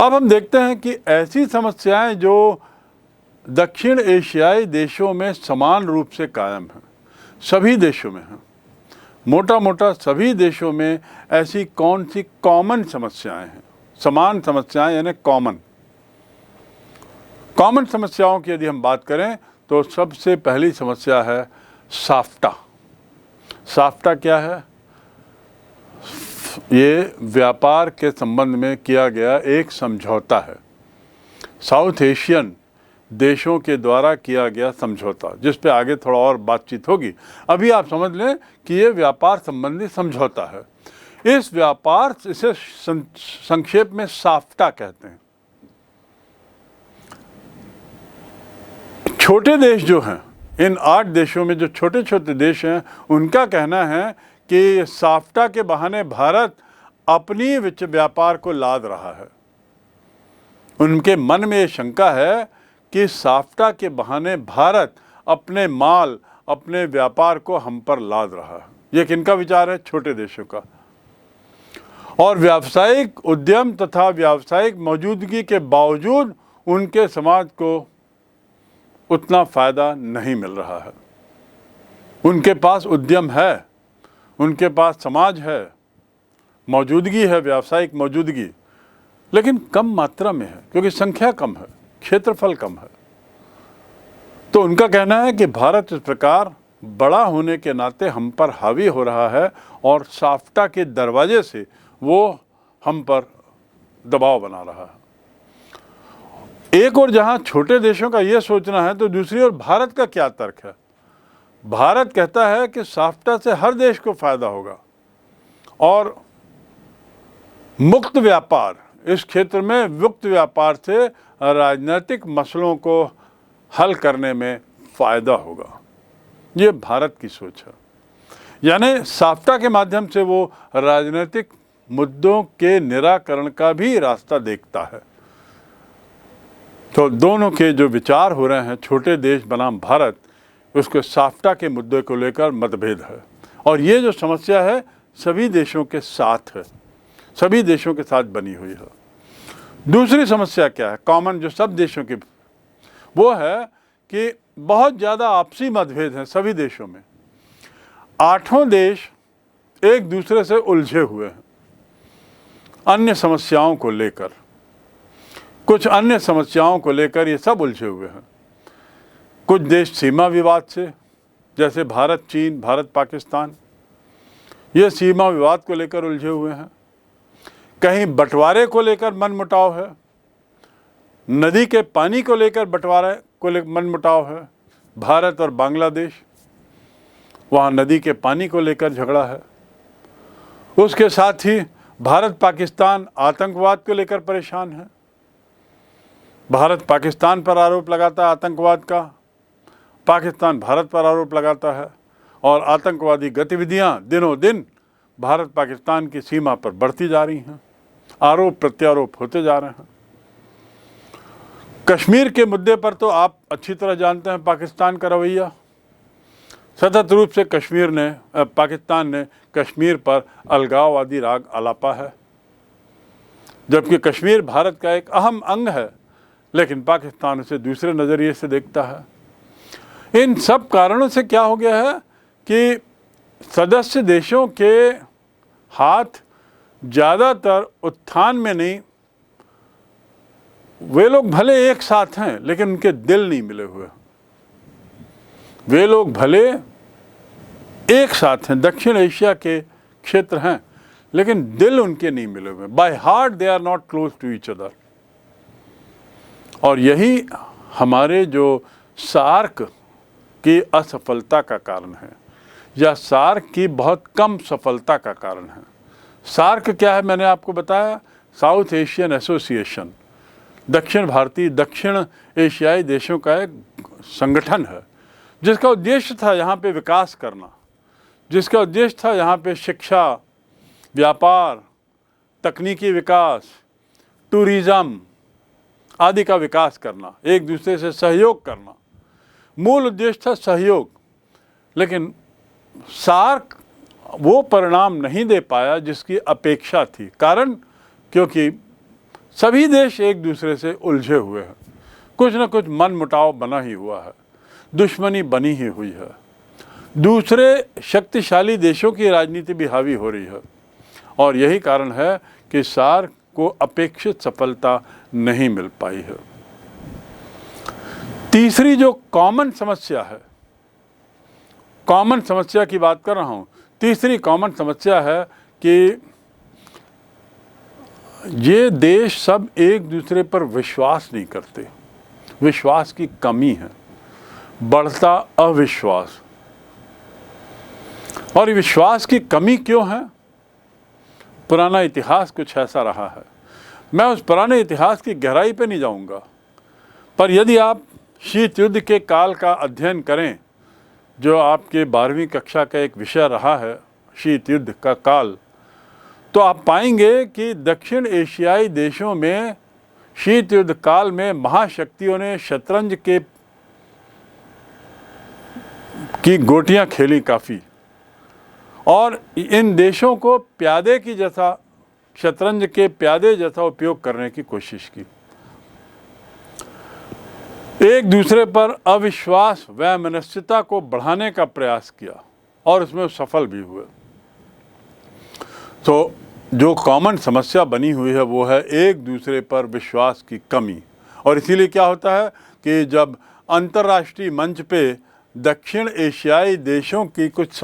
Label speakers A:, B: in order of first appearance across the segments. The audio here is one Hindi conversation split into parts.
A: अब हम देखते हैं कि ऐसी समस्याएं जो दक्षिण एशियाई देशों में समान रूप से कायम हैं, सभी देशों में हैं, मोटा मोटा सभी देशों में ऐसी कौन सी कॉमन समस्याएं हैं, समान समस्याएं यानी कॉमन समस्याओं की यदि हम बात करें तो सबसे पहली समस्या है साफ्टा। साफ्टा क्या है? ये व्यापार के संबंध में किया गया एक समझौता है, साउथ एशियन देशों के द्वारा किया गया समझौता, जिस पे आगे थोड़ा और बातचीत होगी। अभी आप समझ लें कि ये व्यापार संबंधी समझौता है। इस व्यापार इसे संक्षेप में साफ्टा कहते हैं। छोटे देश जो हैं, इन 8 देशों में जो छोटे छोटे देश हैं, उनका कहना है कि साफ्टा के बहाने भारत अपनी व्यापार को लाद रहा है। उनके मन में ये शंका है कि साफ्टा के बहाने भारत अपने माल, अपने व्यापार को हम पर लाद रहा है। ये किनका विचार है? छोटे देशों का। और व्यावसायिक उद्यम तथा व्यावसायिक मौजूदगी के बावजूद उनके समाज को उतना फायदा नहीं मिल रहा है। उनके पास उद्यम है, उनके पास समाज है, मौजूदगी है, व्यावसायिक मौजूदगी, लेकिन कम मात्रा में है, क्योंकि संख्या कम है, क्षेत्रफल कम है। तो उनका कहना है कि भारत इस प्रकार बड़ा होने के नाते हम पर हावी हो रहा है और साफ्टा के दरवाजे से वो हम पर दबाव बना रहा है। एक और जहां छोटे देशों का यह सोचना है, तो दूसरी ओर भारत का क्या तर्क है? भारत कहता है कि साफ्टा से हर देश को फायदा होगा और मुक्त व्यापार, इस क्षेत्र में मुक्त व्यापार से राजनीतिक मसलों को हल करने में फायदा होगा। ये भारत की सोच है। यानी साफ्टा के माध्यम से वो राजनीतिक मुद्दों के निराकरण का भी रास्ता देखता है। तो दोनों के जो विचार हो रहे हैं, छोटे देश बनाम भारत, उसके साफ्टा के मुद्दे को लेकर मतभेद है। और ये जो समस्या है सभी देशों के साथ है, सभी देशों के साथ बनी हुई है। दूसरी समस्या क्या है कॉमन, जो सब देशों की, वो है कि बहुत ज़्यादा आपसी मतभेद हैं सभी देशों में। 8 देश एक दूसरे से उलझे हुए हैं अन्य समस्याओं को लेकर, कुछ अन्य समस्याओं को लेकर ये सब उलझे हुए हैं। कुछ देश सीमा विवाद से, जैसे भारत चीन, भारत पाकिस्तान, ये सीमा विवाद को लेकर उलझे हुए हैं। कहीं बंटवारे को लेकर मनमुटाव है, नदी के पानी को लेकर बंटवारे को लेकर मनमुटाव है। भारत और बांग्लादेश, वहाँ नदी के पानी को लेकर झगड़ा है। उसके साथ ही भारत पाकिस्तान आतंकवाद को लेकर परेशान है। भारत पाकिस्तान पर आरोप लगाता है आतंकवाद का, पाकिस्तान भारत पर आरोप लगाता है, और आतंकवादी गतिविधियां दिनों दिन भारत पाकिस्तान की सीमा पर बढ़ती जा रही हैं, आरोप प्रत्यारोप होते जा रहे हैं। कश्मीर के मुद्दे पर तो आप अच्छी तरह जानते हैं पाकिस्तान का रवैया। सतत रूप से पाकिस्तान ने कश्मीर पर अलगाववादी राग अलापा है, जबकि कश्मीर भारत का एक अहम अंग है, लेकिन पाकिस्तान उसे दूसरे नज़रिए से देखता है। इन सब कारणों से क्या हो गया है कि सदस्य देशों के हाथ ज़्यादातर उत्थान में नहीं, वे लोग भले एक साथ हैं लेकिन उनके दिल नहीं मिले हुए। वे लोग भले एक साथ हैं, दक्षिण एशिया के क्षेत्र हैं, लेकिन दिल उनके नहीं मिले हुए। By heart they are not close to each other. और यही हमारे जो सार्क की असफलता का कारण है, या सार्क की बहुत कम सफलता का कारण है। सार्क क्या है मैंने आपको बताया, साउथ एशियन एसोसिएशन, दक्षिण एशियाई देशों का एक संगठन है, जिसका उद्देश्य था यहाँ पे विकास करना, जिसका उद्देश्य था यहाँ पे शिक्षा, व्यापार, तकनीकी विकास, टूरिज़्म आदि का विकास करना, एक दूसरे से सहयोग करना। मूल उद्देश्य था सहयोग। लेकिन सार्क वो परिणाम नहीं दे पाया जिसकी अपेक्षा थी। कारण क्योंकि सभी देश एक दूसरे से उलझे हुए हैं, कुछ न कुछ मन मुटाव बना ही हुआ है, दुश्मनी बनी ही हुई है, दूसरे शक्तिशाली देशों की राजनीति भी हावी हो रही है और यही कारण है कि सार्क को अपेक्षित सफलता नहीं मिल पाई है। तीसरी जो कॉमन समस्या है, कॉमन समस्या की बात कर रहा हूँ, तीसरी कॉमन समस्या है कि ये देश सब एक दूसरे पर विश्वास नहीं करते, विश्वास की कमी है, बढ़ता अविश्वास। और विश्वास की कमी क्यों है? पुराना इतिहास कुछ ऐसा रहा है। मैं उस पुराने इतिहास की गहराई पे नहीं जाऊंगा, पर यदि आप शीत युद्ध के काल का अध्ययन करें, जो आपके 12वीं कक्षा का एक विषय रहा है, शीत युद्ध का काल, तो आप पाएंगे कि दक्षिण एशियाई देशों में शीत युद्ध काल में महाशक्तियों ने शतरंज की गोटियां खेली काफ़ी, और इन देशों को प्यादे की जैसा, शतरंज के प्यादे जैसा उपयोग करने की कोशिश की, एक दूसरे पर अविश्वास वैमनस्यता को बढ़ाने का प्रयास किया और उसमें सफल भी हुए। तो जो कॉमन समस्या बनी हुई है वो है एक दूसरे पर विश्वास की कमी। और इसीलिए क्या होता है कि जब अंतर्राष्ट्रीय मंच पे दक्षिण एशियाई देशों की कुछ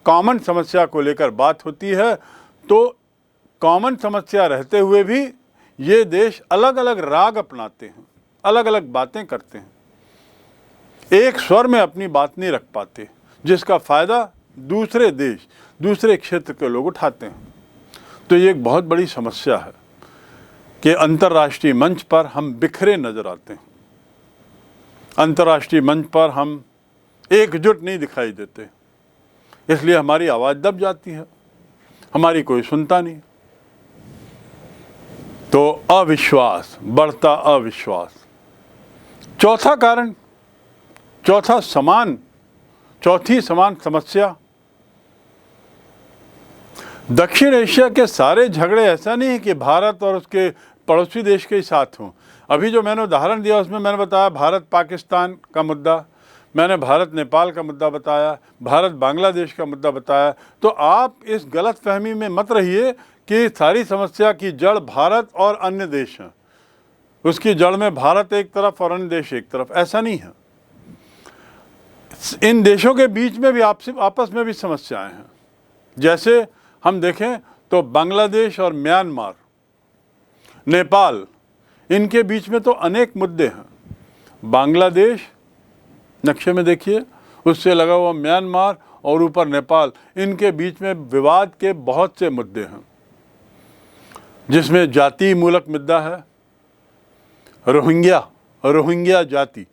A: कॉमन समस्या को लेकर बात होती है, तो कॉमन समस्या रहते हुए भी ये देश अलग अलग राग अपनाते हैं, अलग अलग बातें करते हैं, एक स्वर में अपनी बात नहीं रख पाते, जिसका फ़ायदा दूसरे देश, दूसरे क्षेत्र के लोग उठाते हैं। तो ये एक बहुत बड़ी समस्या है कि अंतर्राष्ट्रीय मंच पर हम बिखरे नज़र आते हैं, अंतर्राष्ट्रीय मंच पर हम एकजुट नहीं दिखाई देते, इसलिए हमारी आवाज़ दब जाती है, हमारी कोई सुनता नहीं। तो अविश्वास, बढ़ता अविश्वास। चौथा कारण, चौथी समान समस्या, दक्षिण एशिया के सारे झगड़े ऐसा नहीं है कि भारत और उसके पड़ोसी देश के ही साथ हों। अभी जो मैंने उदाहरण दिया उसमें मैंने बताया भारत पाकिस्तान का मुद्दा, मैंने भारत नेपाल का मुद्दा बताया, भारत बांग्लादेश का मुद्दा बताया। तो आप इस गलत फहमी में मत रहिए कि सारी समस्या की जड़ भारत और अन्य देश हैं, उसकी जड़ में भारत एक तरफ और अन्य देश एक तरफ, ऐसा नहीं है। इन देशों के बीच में भी आपस में भी समस्याएं हैं। जैसे हम देखें तो बांग्लादेश और म्यांमार, नेपाल, इनके बीच में तो अनेक मुद्दे हैं। बांग्लादेश नक्शे में देखिए, उससे लगा हुआ म्यांमार और ऊपर नेपाल, इनके बीच में विवाद के बहुत से मुद्दे हैं, जिसमें जाति मूलक मुद्दा है। रोहिंग्या जाति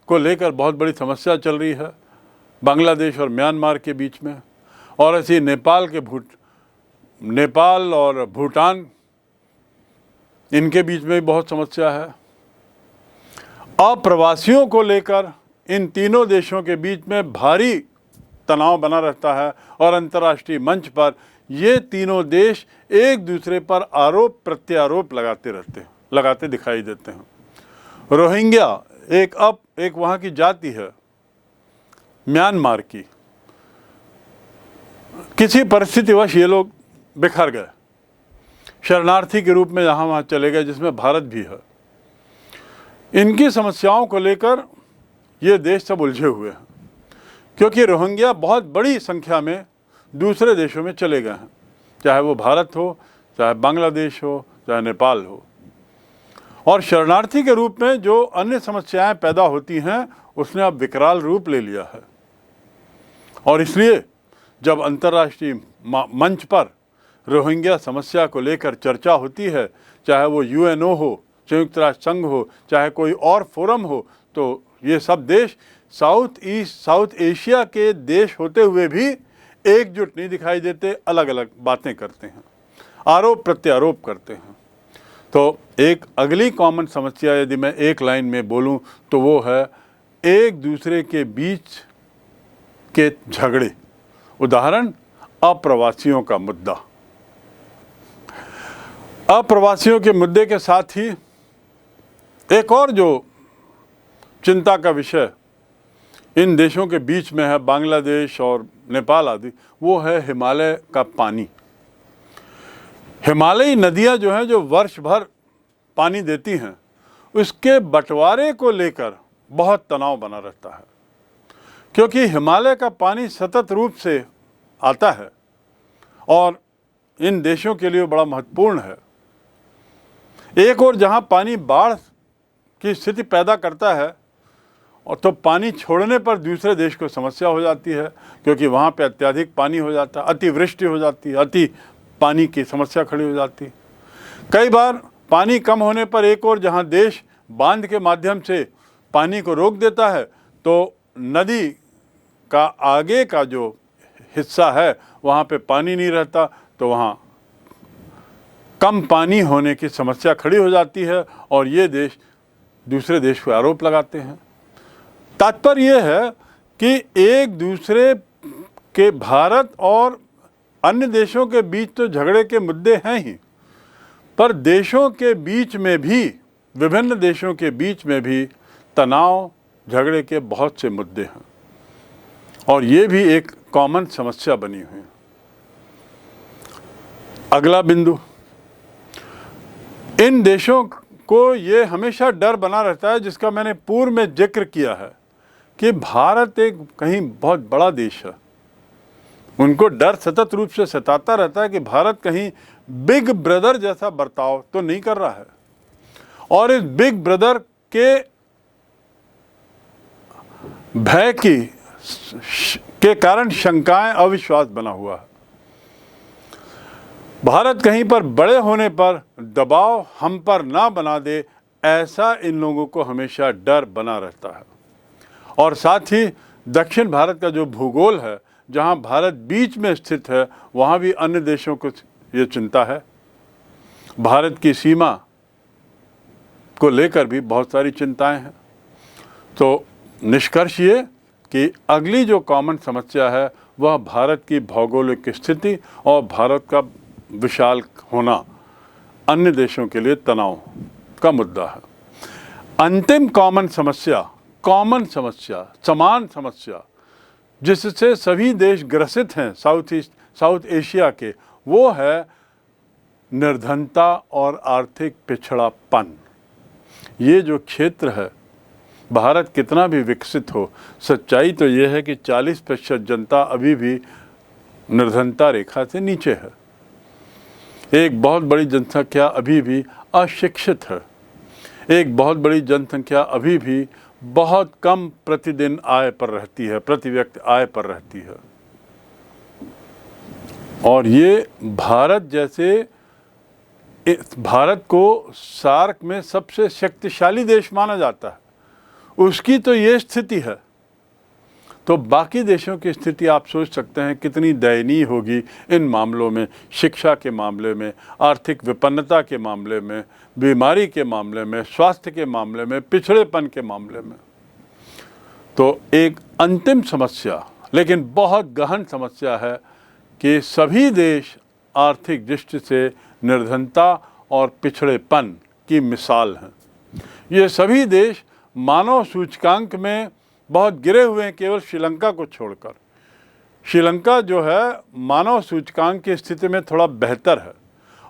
A: को लेकर बहुत बड़ी समस्या चल रही है बांग्लादेश और म्यांमार के बीच में। और ऐसी नेपाल और भूटान, इनके बीच में भी बहुत समस्या है। अप्रवासियों को लेकर इन तीनों देशों के बीच में भारी तनाव बना रहता है और अंतर्राष्ट्रीय मंच पर ये तीनों देश एक दूसरे पर आरोप प्रत्यारोप लगाते दिखाई देते हैं। रोहिंग्या एक वहाँ की जाति है म्यांमार की, किसी परिस्थितिवश ये लोग बिखर गए, शरणार्थी के रूप में यहाँ वहाँ चले गए, जिसमें भारत भी है। इनकी समस्याओं को लेकर ये देश सब उलझे हुए हैं, क्योंकि रोहिंग्या बहुत बड़ी संख्या में दूसरे देशों में चले गए हैं, चाहे वो भारत हो, चाहे बांग्लादेश हो, चाहे नेपाल हो। और शरणार्थी के रूप में जो अन्य समस्याएं पैदा होती हैं, उसने अब विकराल रूप ले लिया है। और इसलिए जब अंतर्राष्ट्रीय मंच पर रोहिंग्या समस्या को लेकर चर्चा होती है, चाहे वो यूएनओ हो, संयुक्त राष्ट्र संघ हो, चाहे कोई और फोरम हो, तो ये सब देश साउथ एशिया के देश होते हुए भी एकजुट नहीं दिखाई देते, अलग अलग बातें करते हैं, आरोप प्रत्यारोप करते हैं। तो एक अगली कॉमन समस्या यदि मैं एक लाइन में बोलूं तो वो है एक दूसरे के बीच के झगड़े। उदाहरण, अप्रवासियों का मुद्दा। अप्रवासियों के मुद्दे के साथ ही एक और जो चिंता का विषय इन देशों के बीच में है, बांग्लादेश और नेपाल आदि, वो है हिमालय का पानी। हिमालयी नदियां जो हैं, जो वर्ष भर पानी देती हैं, उसके बंटवारे को लेकर बहुत तनाव बना रहता है, क्योंकि हिमालय का पानी सतत रूप से आता है और इन देशों के लिए बड़ा महत्वपूर्ण है। एक और जहां पानी बाढ़ की स्थिति पैदा करता है और तो पानी छोड़ने पर दूसरे देश को समस्या हो जाती है, क्योंकि वहाँ पे अत्यधिक पानी हो जाता है, अतिवृष्टि हो जाती है, अति पानी की समस्या खड़ी हो जाती है। कई बार पानी कम होने पर एक और जहाँ देश बांध के माध्यम से पानी को रोक देता है, तो नदी का आगे का जो हिस्सा है वहाँ पे पानी नहीं रहता, तो वहाँ कम पानी होने की समस्या खड़ी हो जाती है और ये देश दूसरे देश पर आरोप लगाते हैं। तात्पर्य यह है कि एक दूसरे के भारत और अन्य देशों के बीच तो झगड़े के मुद्दे हैं ही, पर देशों के बीच में भी, विभिन्न देशों के बीच में भी तनाव, झगड़े के बहुत से मुद्दे हैं और ये भी एक कॉमन समस्या बनी हुई है। अगला बिंदु, इन देशों को ये हमेशा डर बना रहता है, जिसका मैंने पूर्व में जिक्र किया है, कि भारत एक कहीं बहुत बड़ा देश है। उनको डर सतत रूप से सताता रहता है कि भारत कहीं बिग ब्रदर जैसा बर्ताव तो नहीं कर रहा है और इस बिग ब्रदर के भय के कारण शंकाएं, अविश्वास बना हुआ है। भारत कहीं पर बड़े होने पर दबाव हम पर ना बना दे, ऐसा इन लोगों को हमेशा डर बना रहता है। और साथ ही दक्षिण भारत का जो भूगोल है, जहां भारत बीच में स्थित है, वहां भी अन्य देशों को ये चिंता है। भारत की सीमा को लेकर भी बहुत सारी चिंताएं हैं। तो निष्कर्ष ये कि अगली जो कॉमन समस्या है वह भारत की भौगोलिक स्थिति और भारत का विशाल होना अन्य देशों के लिए तनाव का मुद्दा है। अंतिम कॉमन समस्या, समान समस्या जिससे सभी देश ग्रसित हैं साउथ एशिया के, वो है निर्धनता और आर्थिक पिछड़ापन। ये जो क्षेत्र है, भारत कितना भी विकसित हो, सच्चाई तो ये है कि 40% जनता अभी भी निर्धनता रेखा से नीचे है। एक बहुत बड़ी जनसंख्या अभी भी अशिक्षित है। एक बहुत बड़ी जनसंख्या अभी भी बहुत कम प्रतिदिन आय पर रहती है, प्रति व्यक्ति आय पर रहती है। और ये भारत को सार्क में सबसे शक्तिशाली देश माना जाता है, उसकी तो ये स्थिति है, तो बाकी देशों की स्थिति आप सोच सकते हैं कितनी दयनीय होगी इन मामलों में, शिक्षा के मामले में, आर्थिक विपन्नता के मामले में, बीमारी के मामले में, स्वास्थ्य के मामले में, पिछड़ेपन के मामले में। तो एक अंतिम समस्या, लेकिन बहुत गहन समस्या है कि सभी देश आर्थिक दृष्टि से निर्धनता और पिछड़ेपन की मिसाल हैं। ये सभी देश मानव सूचकांक में बहुत गिरे हुए हैं, केवल श्रीलंका को छोड़कर। श्रीलंका जो है मानव सूचकांक की स्थिति में थोड़ा बेहतर है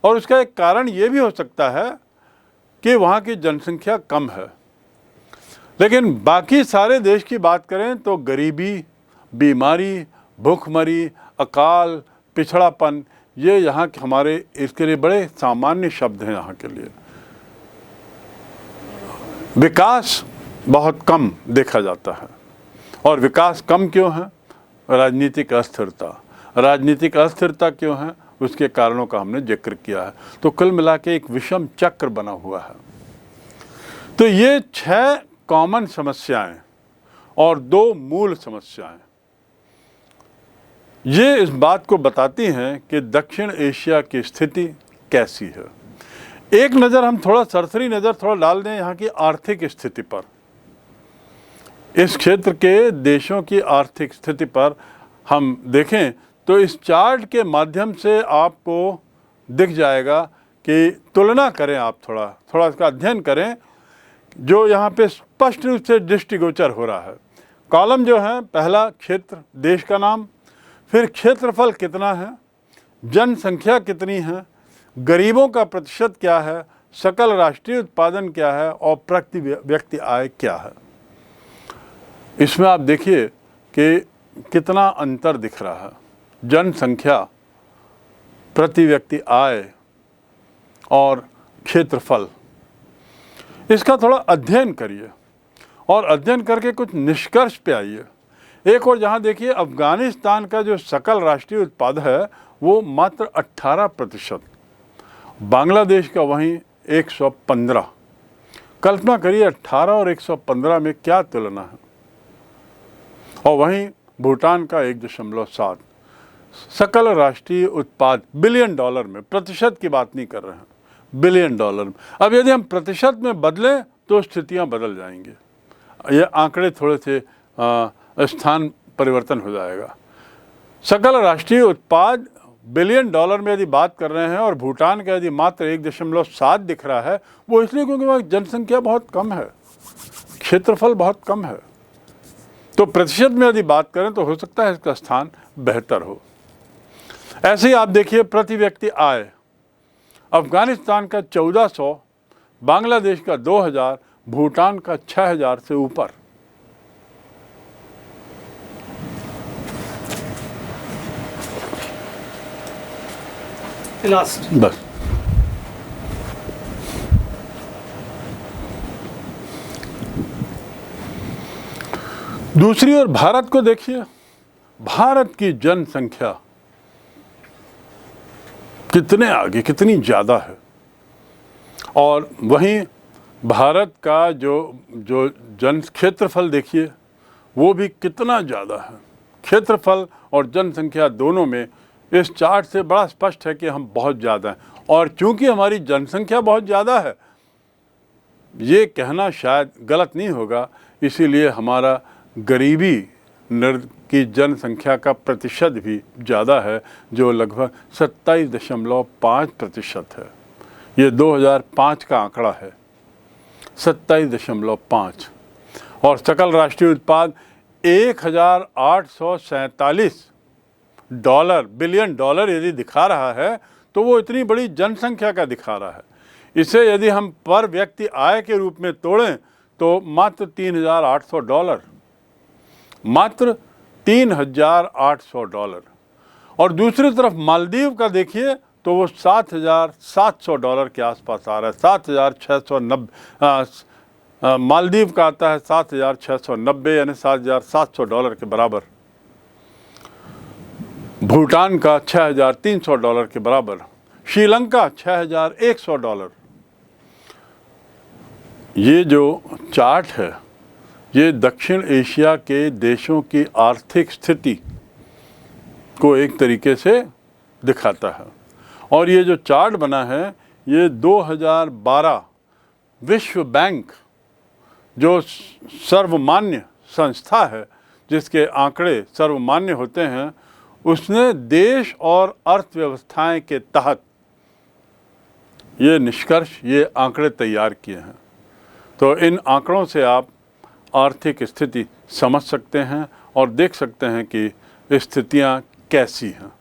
A: और उसका एक कारण ये भी हो सकता है कि वहाँ की जनसंख्या कम है। लेकिन बाकी सारे देश की बात करें तो गरीबी, बीमारी, भूखमरी, अकाल, पिछड़ापन, ये यहाँ के हमारे इसके लिए बड़े सामान्य शब्द हैं यहाँ के लिए। विकास बहुत कम देखा जाता है और विकास कम क्यों है? राजनीतिक अस्थिरता। राजनीतिक अस्थिरता क्यों है? उसके कारणों का हमने जिक्र किया है। तो कुल मिला के एक विषम चक्र बना हुआ है। तो ये 6 कॉमन समस्याएं और 2 मूल समस्याएं ये इस बात को बताती हैं कि दक्षिण एशिया की स्थिति कैसी है। एक नज़र हम सरसरी नज़र डाल दें यहाँ की आर्थिक स्थिति पर। इस क्षेत्र के देशों की आर्थिक स्थिति पर हम देखें तो इस चार्ट के माध्यम से आपको दिख जाएगा कि तुलना करें, आप थोड़ा इसका अध्ययन करें, जो यहाँ पे स्पष्ट रूप से दृष्टिगोचर हो रहा है। कॉलम जो है, पहला क्षेत्र, देश का नाम, फिर क्षेत्रफल कितना है, जनसंख्या कितनी है, गरीबों का प्रतिशत क्या है, सकल राष्ट्रीय उत्पादन क्या है और प्रति व्यक्ति आय क्या है। इसमें आप देखिए कि कितना अंतर दिख रहा है। जनसंख्या, प्रति व्यक्ति आय और क्षेत्रफल, इसका थोड़ा अध्ययन करिए और अध्ययन करके कुछ निष्कर्ष पे आइए। एक और जहाँ देखिए, अफगानिस्तान का जो सकल राष्ट्रीय उत्पाद है वो मात्र 18%, बांग्लादेश का वहीं 115। कल्पना करिए 18 और 115 में क्या तुलना है। और वहीं भूटान का 1.7। सकल राष्ट्रीय उत्पाद बिलियन डॉलर में, प्रतिशत की बात नहीं कर रहे हैं, बिलियन डॉलर में। अब यदि हम प्रतिशत में बदलें तो स्थितियां बदल जाएंगी, ये आंकड़े थोड़े से स्थान परिवर्तन हो जाएगा। सकल राष्ट्रीय उत्पाद बिलियन डॉलर में यदि बात कर रहे हैं और भूटान का यदि मात्र 1.7 दिख रहा है, वो इसलिए क्योंकि वहाँ जनसंख्या बहुत कम है, क्षेत्रफल बहुत कम है। तो प्रतिशत में यदि बात करें तो हो सकता है इसका स्थान बेहतर हो। ऐसे ही आप देखिए प्रति व्यक्ति आय, अफगानिस्तान का 1400, बांग्लादेश का 2000, भूटान का 6000 से ऊपर।
B: लास्ट
A: बस दूसरी ओर भारत को देखिए, भारत की जनसंख्या कितने आगे, कितनी ज़्यादा है। और वहीं भारत का जो जन क्षेत्रफल देखिए, वो भी कितना ज़्यादा है। क्षेत्रफल और जनसंख्या दोनों में इस चार्ट से बड़ा स्पष्ट है कि हम बहुत ज़्यादा हैं। और चूंकि हमारी जनसंख्या बहुत ज़्यादा है, ये कहना शायद गलत नहीं होगा, इसीलिए हमारा गरीबी की जनसंख्या का प्रतिशत भी ज़्यादा है, जो लगभग 27.5% है। ये 2005 का आंकड़ा है, 27.5। और सकल राष्ट्रीय उत्पाद 1847 बिलियन डॉलर यदि दिखा रहा है, तो वो इतनी बड़ी जनसंख्या का दिखा रहा है। इसे यदि हम पर व्यक्ति आय के रूप में तोड़ें तो मात्र $3,800, मात्र $3,800। और दूसरी तरफ मालदीव का देखिए तो वो $7,700 के आसपास आ रहा है, 7,690। मालदीव का आता है 7,690, यानी $7,700 के बराबर। भूटान का $6,300 के बराबर, श्रीलंका $6,100। ये जो चार्ट है, ये दक्षिण एशिया के देशों की आर्थिक स्थिति को एक तरीके से दिखाता है। और ये जो चार्ट बना है, ये 2012 विश्व बैंक, जो सर्वमान्य संस्था है जिसके आंकड़े सर्वमान्य होते हैं, उसने देश और अर्थव्यवस्थाएं के तहत ये निष्कर्ष, ये आंकड़े तैयार किए हैं। तो इन आंकड़ों से आप आर्थिक स्थिति समझ सकते हैं और देख सकते हैं कि स्थितियां कैसी हैं।